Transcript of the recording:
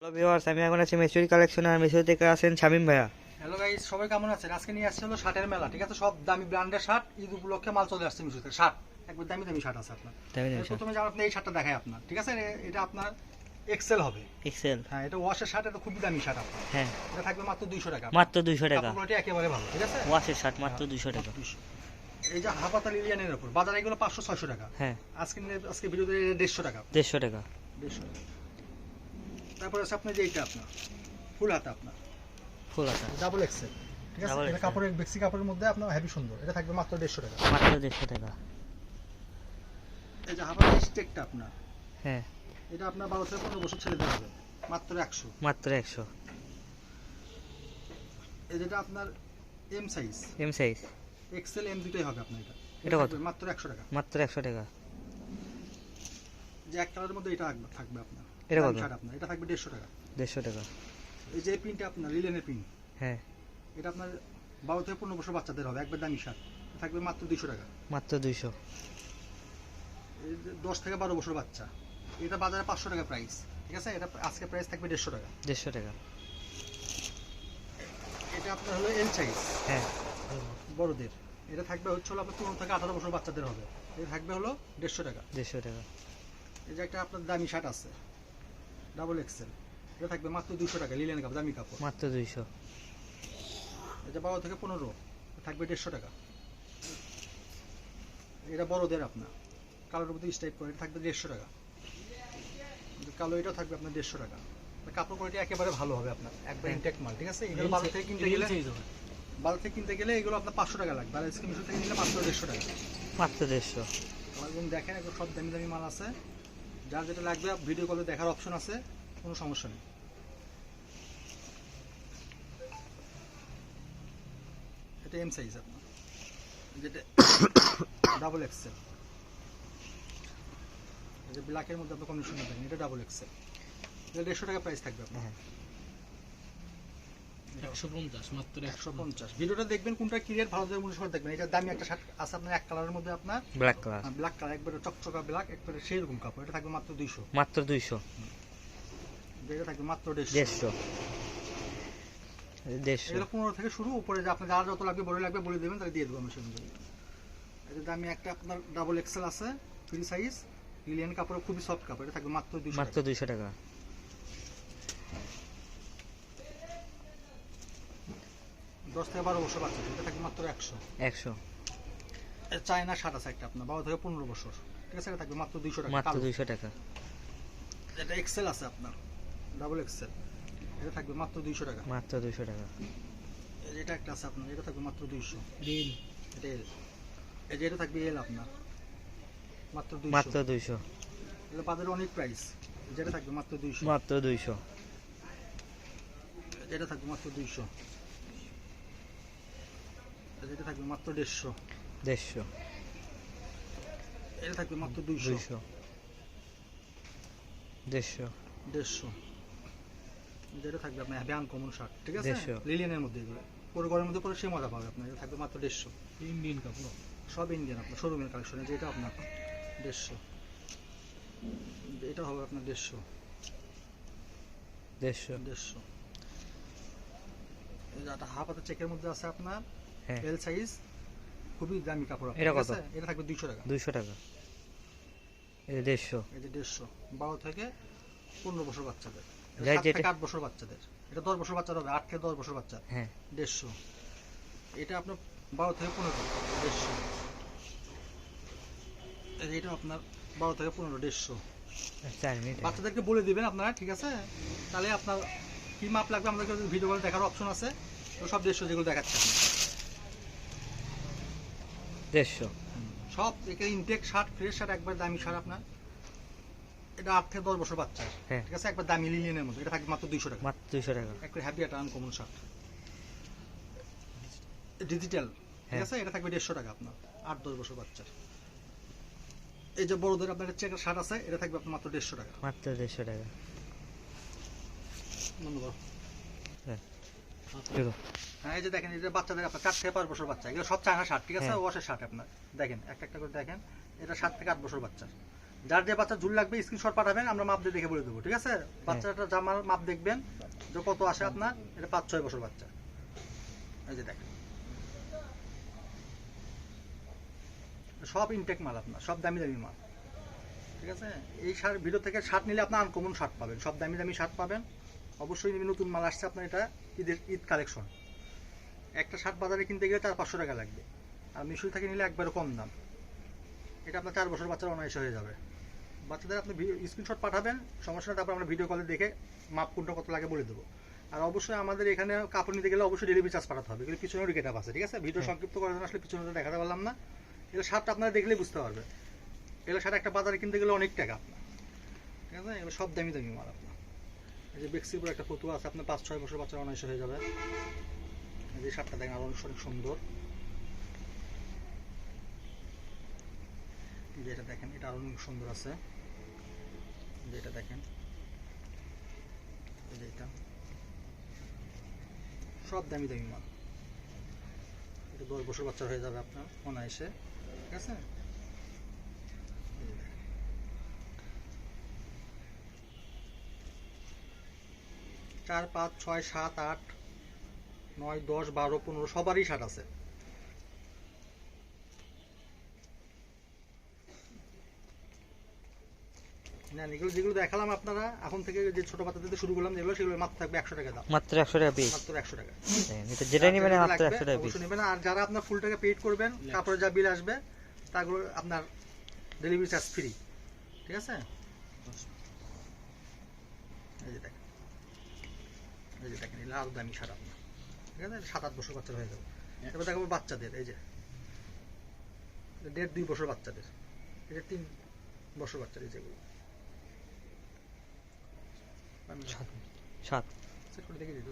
Hello viewers, আমি এখন আছি মেসুরি কালেকশন আর মেসুরি থেকে আছেন শামিম ভাইয়া। হ্যালো গাইস, সবাই কেমন আছেন? আজকে নিয়ে আসছে হলো শার্টের মেলা, ঠিক আছে? সব দামি ব্র্যান্ডের শার্ট, ঈদ উপলক্ষে মাল চলে আসছে মিশুতে। শার্ট একবার দামি দামি শার্ট আছে আপনার। প্রথমে যেমন আপনি এই শার্টটা দেখাই আপনার, ঠিক আছে? এটা আপনার এক্সেল হবে। এক্সেল, হ্যাঁ, এটা ওয়াশের শার্ট, এটা খুবই দামি শার্ট আপনার। হ্যাঁ, এটা থাকবে মাত্র 200 টাকা। মাত্র 200 টাকা। কাপড়টি একেবারে ভালো, ঠিক আছে? ওয়াশের শার্ট মাত্র 200 টাকা। 200। এই যে হাফাতা লিলিয়ানের উপর বাজারে এগুলো 500-600 টাকা। হ্যাঁ, আজকে ভিডিওতে 150 টাকা। 150 টাকা। 150 টাকা। তারপর আছে আপনার যে এইটা আপনার ফুল হাতা আপনার ফুল হাতা ডাবল এক্সেল, ঠিক আছে? এটা কাপড়ের বেক্সি কাপড়ের মধ্যে আপনার হেভি সুন্দর। এটা থাকবে মাত্র 150 টাকা। মাত্র 150 টাকা। এই যে হাফাতা স্টেকটা আপনার, হ্যাঁ, এটা আপনার 12 থেকে 15 বছর ছেলেদের হবে, মাত্র 100। মাত্র 100। এই যেটা আপনার M size, M size, XL M দুটোই হবে আপনার। এটা কত? থাকবে মাত্র 100 টাকা। মাত্র 100 টাকা। যে এক কালারের মধ্যে এটা থাকবে আপনার। এটা কত? আপনার এটা থাকবে 150 টাকা। 150 টাকা। এই যে প্রিন্টটা আপনার লিলেনের প্রিন্ট, হ্যাঁ, এটা আপনার 12 থেকে 15 বছর বাচ্চাদের হবে, একবার দামি শার্ট। থাকবে মাত্র 200 টাকা। মাত্র 200। এই যে 10 থেকে 12 বছর বাচ্চা, এটা বাজারে 500 টাকা প্রাইস, ঠিক আছে? এটা আজকে প্রাইস থাকবে 150 টাকা। 150 টাকা। এটা আপনার হলো এল সাইজ, হ্যাঁ, বড়দের। এটা থাকবে হচ্ছে হলো আপনার 15 থেকে 18 বছর বাচ্চাদের হবে। এটা থাকবে হলো 150 টাকা। 150 টাকা। এই যে একটা আপনার দামি শার্ট আছে ডাবল এক্সেল, এটা থাকবে মাত্র 200 টাকা। লিলেন কাপড়, দামি কাপড়। মাত্র 200। এই যে 12 থেকে 15 থাকবে 150 টাকা। এটা বড়দের আপনার কালোর মধ্যে স্টাইপ করে, এটা থাকবে 150 টাকা। কালো এটা থাকবে আপনার 150 টাকা। কাপড় কোয়ালিটি একেবারে ভালো হবে আপনার, একবার ইনটেক মাল, ঠিক আছে? এগুলো বাজার থেকে কিনতে গেলে এগুলো আপনার 500 টাকা লাগবে, আর আজকে মিশো থেকে নিলে মাত্র 150 টাকা। মাত্র 150। এবং দেখেন এগুলো সব দামি দামি মাল আছে। যার যেটা লাগবে ভিডিও কলে দেখার অপশন আছে, কোনো সমস্যা নেই। এটা এম সাইজ আপনার, যেটা ডাবল এক্সেল। এই যে ব্ল্যাকের মধ্যে আপনার কন্ডিশন দেখেন, এটা ডাবল এক্সেল। এটা 150 টাকা প্রাইস থাকবে আপনার। হ্যাঁ, 150, মাত্র 150। ভিডিওটা দেখবেন, কোনটা ক্লিয়ার ভালো করে মনে দেখবেন। এটা দামি একটা শার্ট আছে আপনার, এক কালারের মধ্যে আপনার ব্ল্যাক কালার। ব্ল্যাক কালার, একবারে চকচকা ব্ল্যাক, একবারে সেই রকম কাপড়। এটা থাকবে মাত্র 200। মাত্র 200। এটা থাকবে মাত্র 150। 150। 150। এগুলো 15 থেকে শুরু, উপরে যে আপনার যার যত লাগবে বলে দেবেন, তাহলে দিয়ে দেবো আমি সেরকম করে। এটা দামি একটা আপনার ডাবল এক্সেল আছে, ফ্রি সাইজ, লিলিয়ান কাপড়, খুবই সফট কাপড়। এটা থাকবে মাত্র 200। মাত্র 200 টাকা। 10 থেকে 12 বছর বাচ্চা, এটা থাকবে মাত্র 100। 100। চায়না শার্ট আছে একটা আপনার 12 থেকে 15 বছর, ঠিক আছে? এটা থাকবে মাত্র 200 টাকা। মাত্র 200 টাকা। এটা এক্সেল আছে আপনার, ডাবল এক্সেল, এটা থাকবে মাত্র 200 টাকা। মাত্র 200 টাকা। এটা একটা আছে আপনার, এটা থাকবে মাত্র 200। এল, এটা এল। এই যে এটা থাকবে এল আপনার, মাত্র 200। মাত্র 200। এটা বাজারে অনেক প্রাইস, যেটা থাকবে মাত্র 200। মাত্র 200। এটা থাকবে মাত্র 200। এটা থাকবে মাত্র 150। 150। এটা থাকবে মাত্র 200। 200। 150। 150। যেটা থাকবে আপনার হ্যাভি আনকমন শার্ট, ঠিক আছে? 150 লিলিয়ানের মধ্যে এগুলো পুরো গরমের মধ্যে পরে সে মজা পাবে আপনার। এটা থাকবে মাত্র 150। ইন্ডিয়ান কাপড়, সব ইন্ডিয়ান আপনার শোরুমের কালেকশন। যেটা আপনার 150, এটা হবে আপনার 150। 150। 150। এই যে একটা হাফ হাতে চেকের মধ্যে আছে আপনার, হ্যাঁ, এল সাইজ, খুবই দামি কাপড়। এটা ঠিক কত? আছে? এটা থাকবে 200 টাকা। 200 টাকা। এই 150। এই যে 150, 12 থেকে 15 বছর বাচ্চাদের, যাই 7 যেটা- থেকে 8 বছর বাচ্চাদের। এটা 10 বছর বাচ্চাদের হবে, 8 থেকে 10 বছর বাচ্চা। হ্যাঁ, 150। এটা আপনার 12 থেকে 15, 150। এটা আপনার 12 থেকে 15, 150। 4 মিনিট। বাচ্চাদেরকে বলে দিবেন আপনারা, ঠিক আছে? তাহলে আপনার কি মাপ লাগবে আমাদেরকে ভিডিও কলে দেখার অপশন আছে, তো সব 150 যেগুলো দেখাচ্ছে আপনার। 150। সব এখানে ইনটেক শার্ট, ফ্রেশ শার্ট, একবার দামি শার্ট আপনার। এটা 8 থেকে 10 বছর বাচ্চা, হ্যাঁ, ঠিক আছে? একবার দামি লিলিয়ানের মধ্যে, এটা থাকবে মাত্র 200 টাকা। মাত্র 200 টাকা। একবার হ্যাপি একটা আনকমন শার্ট ডিজিটাল, ঠিক হ্যাঁ। আছে? এটা থাকবে 150 টাকা আপনার, 8-10 বছর বাচ্চার। এই যে বড়দের আপনার চেকের শার্ট আছে, এটা থাকবে আপনার মাত্র 150 টাকা। মাত্র 150 টাকা। ধন্যবাদ। হ্যাঁ, শুরু। হ্যাঁ, এই যে দেখেন, এই যে বাচ্চাদের আপনার 4 থেকে 5 বছর বাচ্চা, এগুলো সব চায়না শার্ট, ঠিক আছে? হ্যাঁ। ওয়াশের শার্ট আপনার। দেখেন একটা একটা করে দেখেন, এটা 7 থেকে 8 বছর বাচ্চার। যার যে বাচ্চা ঝুল লাগবে স্ক্রিনশট পাঠাবেন, আমরা মাপ দিয়ে দেখে বলে দেবো, ঠিক আছে? বাচ্চাটা জামার মাপ দেখবেন যে কত আসে আপনার। এটা 5-6 বছর বাচ্চা। এই যে দেখেন, সব ইনটেক মাল আপনার, সব দামি দামি মাল, ঠিক আছে? এই ভিডিও থেকে শার্ট নিলে আপনার আনকমন শার্ট পাবেন, সব দামি দামি শার্ট পাবেন। অবশ্যই নতুন মাল আসছে আপনার, এটা ঈদ কালেকশন। একটা শার্ট বাজারে কিনতে গেলে 400-500 টাকা লাগবে, আর মিশো থেকে নিলে একবারে কম দাম। এটা আপনার 4 বছর বাচ্চার অনায়াসে হয়ে যাবে। বাচ্চাদের আপনি স্ক্রিনশট পাঠাবেন, সমস্যা, তারপর আমরা ভিডিও কলে দেখে মাপ কোনটা কত লাগে বলে দেবো। আর অবশ্যই আমাদের এখানে কাপড় নিতে গেলে অবশ্যই ডেলিভারি চার্জ পাঠাতে হবে, এগুলো পিছনেও রিকেট আছে, ঠিক আছে? ভিডিও সংক্ষিপ্ত করার জন্য আসলে পিছনে দেখাতে পারলাম না। এগুলো শার্টটা আপনারা দেখলেই বুঝতে পারবে। এগুলো শার্ট একটা বাজারে কিনতে গেলে অনেক টাকা আপনার, ঠিক আছে? এগুলো সব দামি দামি মাল আপনার। এই যে বেক্সির উপর একটা ফতুয়া আছে, আপনার 5-6 বছর বাচ্চার অনায়াসে হয়ে যাবে। এই যে শার্টটা দেখেন, আরো অনেক সুন্দর। যেটা দেখেন, এটা আরো অনেক সুন্দর আছে। যেটা দেখেন, এটা সব দামি দামি মাল। এটা 10 বছর বাচ্চা হয়ে যাবে আপনার অনায়াসে, ঠিক আছে? 4, 5, 6, 7, 8, 9, 10, 12, 15 সবারই শার্ট আছে। না, এগুলো যেগুলো দেখালাম আপনারা এখন থেকে, যে ছোট বাচ্চাদের শুরু করলাম যেগুলো, সেগুলো মাত্র থাকবে 100 টাকা দাম, মাত্র 100 টাকা পিস। মাত্র 100 টাকা। এটা যেটাই নেবেন মাত্র 100 টাকা পিস। অবশ্যই নেবেন। আর যারা আপনার ফুল টাকা পেড করবেন, কাপড়ে যা বিল আসবে তাগুলো আপনার ডেলিভারি চার্জ ফ্রি, ঠিক আছে? এই যে দেখেন, এই যে দেখেন, এগুলো আরো দামি শার্ট আপনার, ঠিক আছে? 7-8 বছর বাচ্চার হয়ে যাবে। এবার দেখাবো বাচ্চাদের, এই যে 1.5-2 বছর বাচ্চাদের, এটা 3 বছর বাচ্চাদের, যেগুলো 7 সেট করে দেখে দিই।